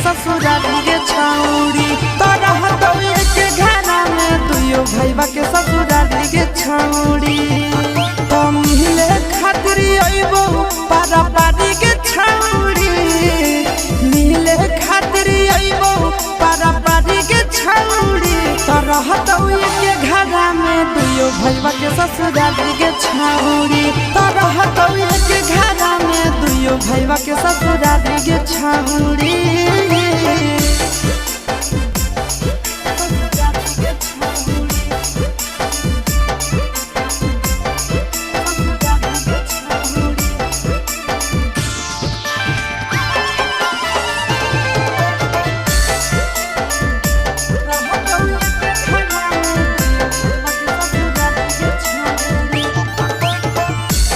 ससुरारी के छौड़ी तोरा हतौ एक घरा में दुइयो भैया के ससुरारी के छौड़ी तो मिले खातिर अइबो पारा पारी के छौड़ी मिले खातिर अइबो पारा पारी के छौड़ी तोरा हतौ एक घरा में दुइयो भैया के ससुरारी के छौड़ी तोरा हतौ एक घरा में दुइयो भैया के ससुरारी के छौड़ी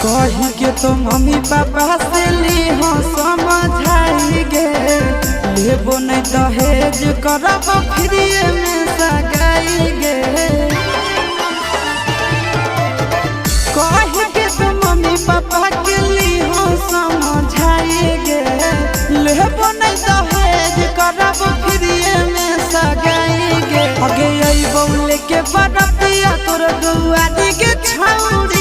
कही के तो मम्मी पापा से ली हो समझाई गे लेबो नहीं दहेज करब फ्रीए में सगाई गे कही के तो मम्मी पापा के ली हो समझाई गे लेबो नहीं दहेज करब फ्रीए में सगाई गे आगे अइबो लेके बरतिया तोर दुआरी के छौड़ी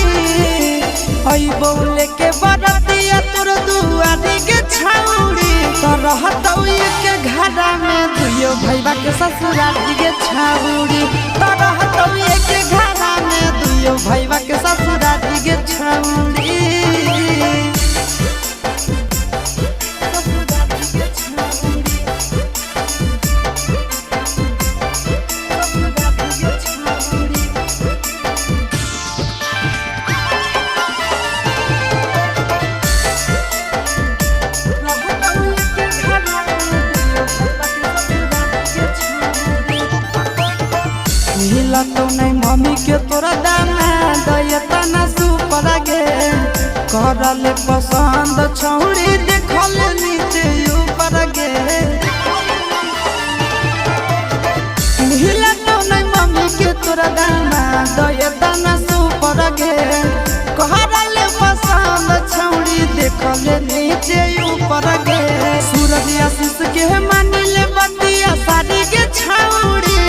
अइबो लेके बरतिया तोर दुआरी के छौड़ी तोरा हतौ एक घरा में दुइयो भैया के ससुरारी के छौड़ी तोरा हतौ एक घरा में दुइयो भैया के ससुरारी के छौड़ी मिला तो नहीं मम्मी के तोरा दाना दयता ना सुपर गे करले पसंद छौड़ी देखल नीचे ऊपर गे मिला तो नहीं मम्मी के तोरा दाना दयता ना सुपर गे करले पसंद छौड़ी देखल नीचे ऊपर गे सूरज आशीष के मानिले बतिया सारी के छौड़ी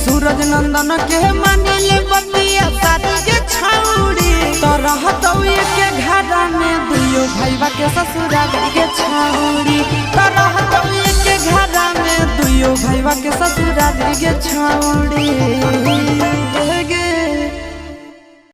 सूरज नंदन के मानिले बतिया सारी के छौड़ी तोरा हतौ एक घरा में दुइयो भैया के ससुरारी के छौड़ी तोरा हतौ एक घरा में दुइयो भैया के ससुरारी के छौड़ी।